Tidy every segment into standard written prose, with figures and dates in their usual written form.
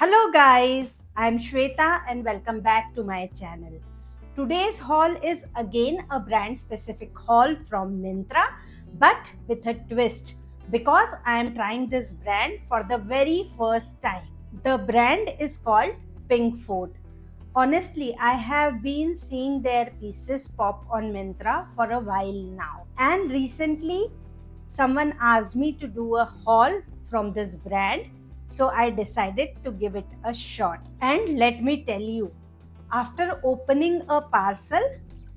Hello guys, I'm Shweta and welcome back to my channel. Today's haul is again a brand specific haul from Myntra but with a twist because I am trying this brand for the very first time. The brand is called Pinkfort. Honestly, I have been seeing their pieces pop on Myntra for a while now, and recently someone asked me to do a haul from this brand, so I decided to give it a shot. And let me tell you, after opening a parcel,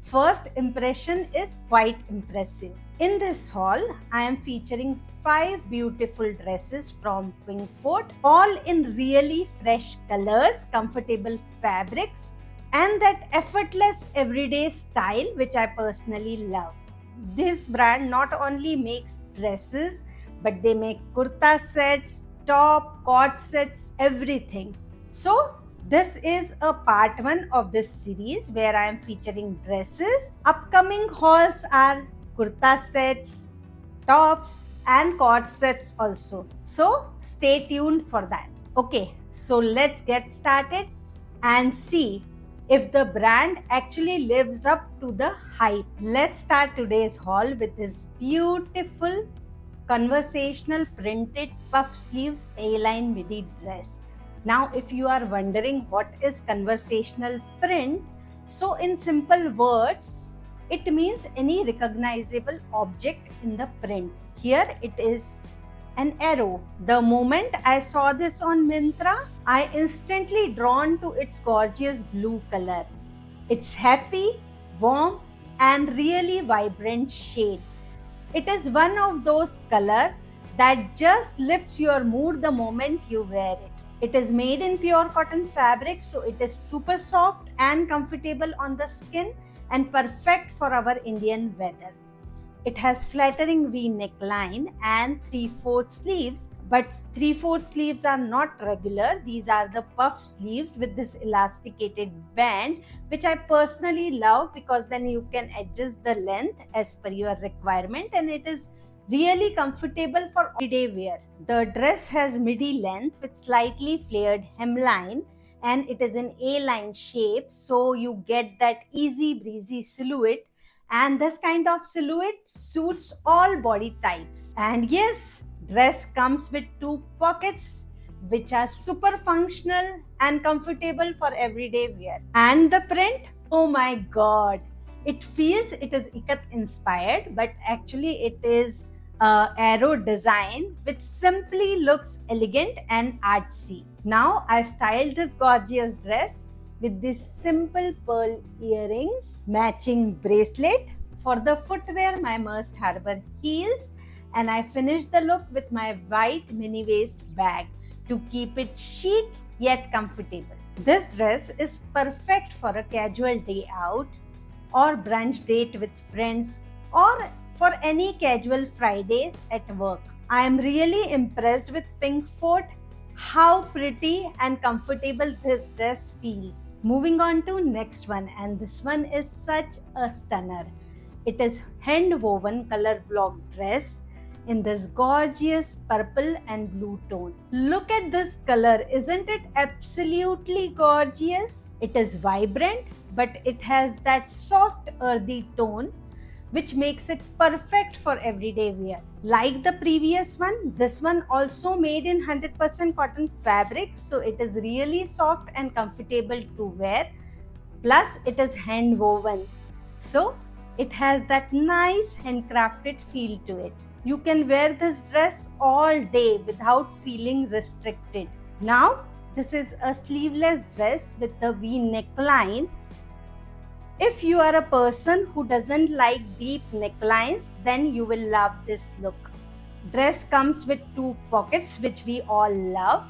first impression is quite impressive. In this haul, I am featuring 5 beautiful dresses from Pinkfort, all in really fresh colors, comfortable fabrics, and that effortless everyday style which I personally love. This brand not only makes dresses, but they make kurta sets, top, cord sets, everything. So, this is a part 1 of this series where I am featuring dresses. Upcoming hauls are kurta sets, tops, and cord sets also. So, stay tuned for that. Okay, so let's get started and see if the brand actually lives up to the hype. Let's start today's haul with this beautiful conversational printed puff sleeves A-line midi dress. Now, if you are wondering what is conversational print, so in simple words, it means any recognizable object in the print. Here it is an arrow. The moment I saw this on Myntra, I instantly drawn to its gorgeous blue color. It's happy, warm, and really vibrant shade. It is one of those color that just lifts your mood the moment you wear it. It is made in pure cotton fabric, so it is super soft and comfortable on the skin and perfect for our Indian weather. It has flattering V neckline and 3/4 sleeves, but 3/4 sleeves are not regular. These are the puff sleeves with this elasticated band, which I personally love because then you can adjust the length as per your requirement and it is really comfortable for everyday wear. The dress has midi length with slightly flared hemline and it is in A-line shape, so you get that easy breezy silhouette, and this kind of silhouette suits all body types. And yes, dress comes with 2 pockets which are super functional and comfortable for everyday wear. And the print, oh my god, it feels it is ikat inspired, but actually it is arrow design which simply looks elegant and artsy. Now I styled this gorgeous dress with these simple pearl earrings, matching bracelet. For the footwear, my Must Harbor heels, and I finished the look with my white mini waist bag to keep it chic yet comfortable. This dress is perfect for a casual day out or brunch date with friends or for any casual Fridays at work. I am really impressed with Pinkfort, how pretty and comfortable this dress feels. Moving on to next one, and this one is such a stunner. It is hand woven color block dress in this gorgeous purple and blue tone. Look at this color, isn't it absolutely gorgeous? It is vibrant, but it has that soft earthy tone which makes it perfect for everyday wear. Like the previous one, this one also made in 100% cotton fabric, so it is really soft and comfortable to wear. Plus, it is hand woven, so it has that nice handcrafted feel to it. You can wear this dress all day without feeling restricted. Now, this is a sleeveless dress with a V neckline. If you are a person who doesn't like deep necklines, then you will love this look. Dress comes with 2 pockets, which we all love.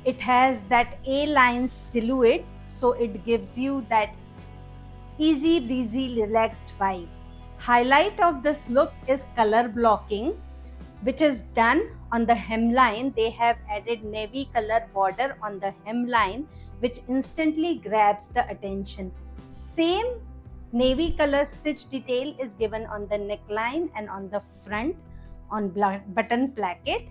It has that A-line silhouette, so it gives you that easy breezy relaxed vibe. Highlight of this look is color blocking, which is done on the hemline. They have added navy color border on the hemline, which instantly grabs the attention. Same navy color stitch detail is given on the neckline and on the front on button placket.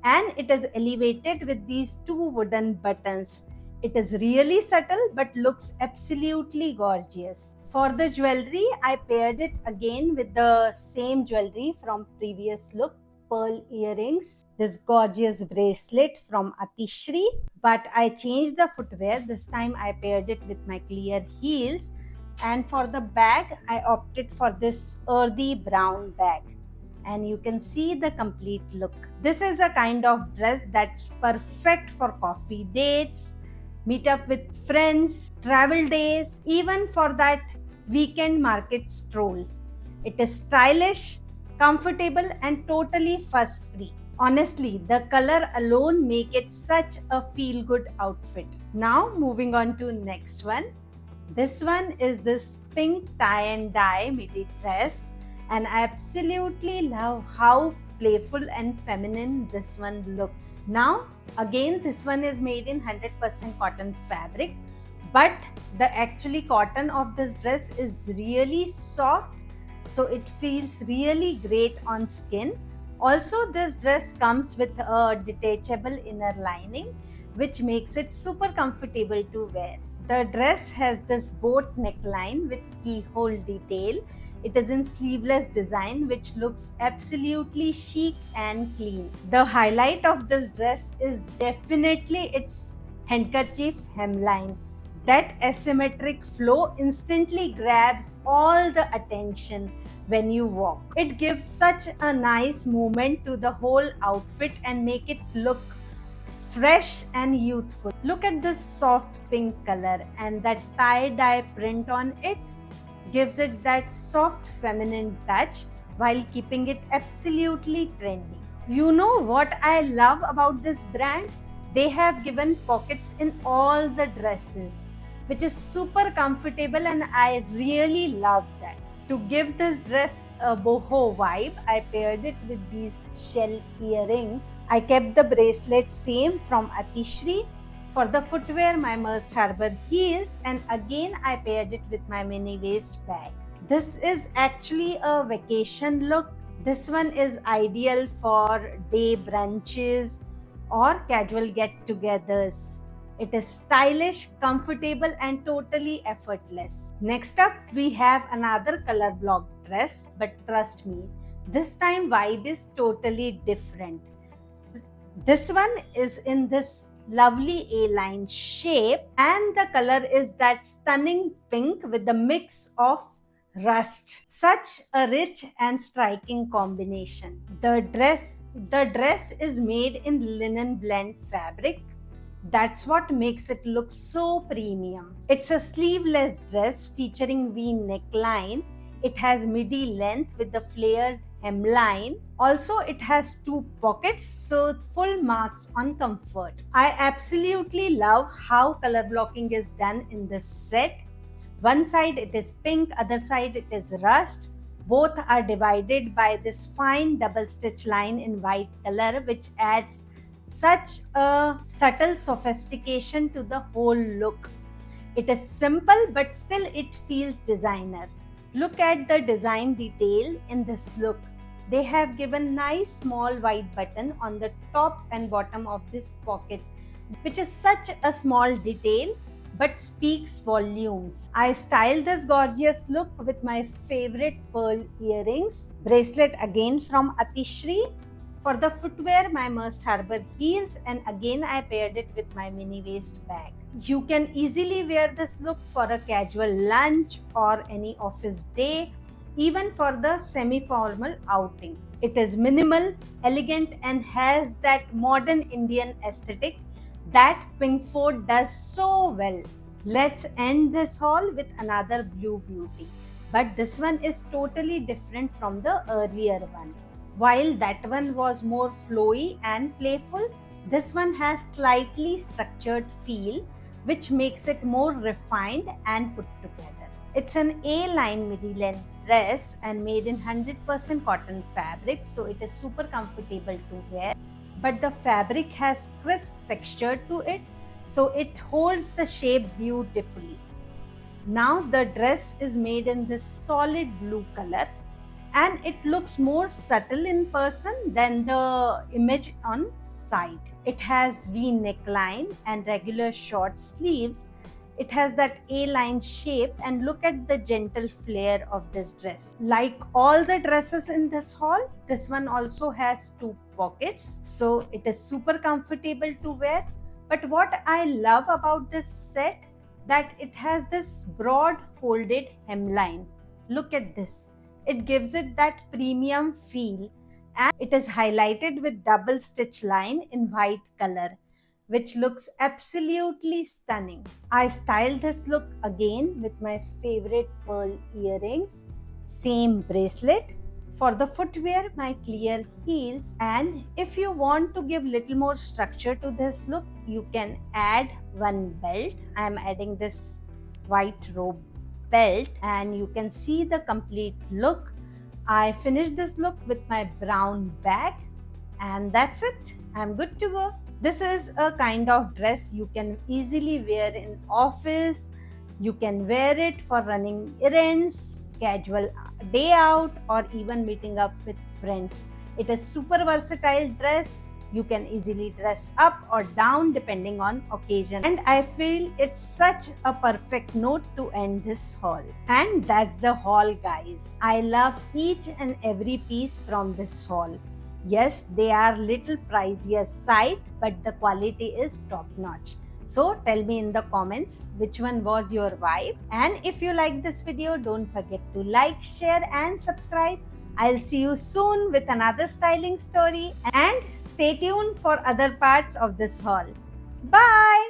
and it is elevated with these two wooden buttons. It is really subtle but looks absolutely gorgeous. For the jewelry, I paired it again with the same jewelry from previous look, pearl earrings, this gorgeous bracelet from Atishri, but I changed the footwear. This time I paired it with my clear heels, and for the bag I opted for this earthy brown bag, and you can see the complete look. This is a kind of dress that's perfect for coffee dates, meet up with friends, travel days, even for that weekend market stroll. It is stylish, comfortable, and totally fuss free. Honestly, the color alone make it such a feel good outfit. Now moving on to next one. This one is this pink tie and dye midi dress, and I absolutely love how playful and feminine this one looks. Now again, this one is made in 100% cotton fabric, but the actually cotton of this dress is really soft, so it feels really great on skin. Also, this dress comes with a detachable inner lining, which makes it super comfortable to wear. The dress has this boat neckline with keyhole detail. It is in sleeveless design, which looks absolutely chic and clean. The highlight of this dress is definitely its handkerchief hemline. That asymmetric flow instantly grabs all the attention when you walk. It gives such a nice movement to the whole outfit and make it look fresh and youthful. Look at this soft pink color, and that tie-dye print on it gives it that soft feminine touch while keeping it absolutely trendy. You know what I love about this brand? They have given pockets in all the dresses, which is super comfortable, and I really love that. To give this dress a boho vibe, I paired it with these shell earrings. I kept the bracelet same from Atishri. For the footwear, my Merced Harbour heels, and again I paired it with my mini waist bag. This is actually a vacation look. This one is ideal for day brunches or casual get-togethers. It is stylish, comfortable, and totally effortless. Next up, we have another color block dress, but trust me, this time vibe is totally different. This one is in this lovely A-line shape, and the color is that stunning pink with the mix of rust. Such a rich and striking combination. The dress is made in linen blend fabric. That's what makes it look so premium. It's a sleeveless dress featuring V neckline. It has midi length with the flared hemline. Also, it has two pockets, so full marks on comfort. I absolutely love how color blocking is done in this set. One side it is pink, other side it is rust. Both are divided by this fine double stitch line in white color, which adds such a subtle sophistication to the whole look. It is simple, but still it feels designer. Look at the design detail in this look. They have given nice small white button on the top and bottom of this pocket, which is such a small detail but speaks volumes. I styled this gorgeous look with my favorite pearl earrings, bracelet again from Atishri. For the footwear, my Merced Harbour heels, and again I paired it with my mini waist bag. You can easily wear this look for a casual lunch or any office day, even for the semi-formal outing. It is minimal, elegant, and has that modern Indian aesthetic that Pinkford does so well. Let's end this haul with another blue beauty, but this one is totally different from the earlier one. While that one was more flowy and playful, this one has slightly structured feel, which makes it more refined and put together. It's an A-line midi length dress and made in 100% cotton fabric, so it is super comfortable to wear. But the fabric has crisp texture to it, so it holds the shape beautifully. Now the dress is made in this solid blue color. and it looks more subtle in person than the image on site. It has V neckline and regular short sleeves. It has that A-line shape, and look at the gentle flare of this dress. Like all the dresses in this haul, this one also has two pockets, so it is super comfortable to wear. But what I love about this set, that it has this broad folded hemline. Look at this. It gives it that premium feel, and it is highlighted with double stitch line in white color, which looks absolutely stunning. I styled this look again with my favorite pearl earrings, same bracelet. For the footwear, my clear heels, and if you want to give little more structure to this look, you can add one belt. I am adding this white robe belt, and you can see the complete look. I finished this look with my brown bag, and that's it. I'm good to go. This is a kind of dress you can easily wear in office. You can wear it for running errands, casual day out, or even meeting up with friends. It is super versatile dress. You can easily dress up or down depending on occasion. And I feel it's such a perfect note to end this haul. And that's the haul, guys. I love each and every piece from this haul. Yes, they are little pricier side, but the quality is top notch. So tell me in the comments which one was your vibe. And if you like this video, don't forget to like, share and subscribe. I'll see you soon with another styling story, and stay tuned for other parts of this haul. Bye!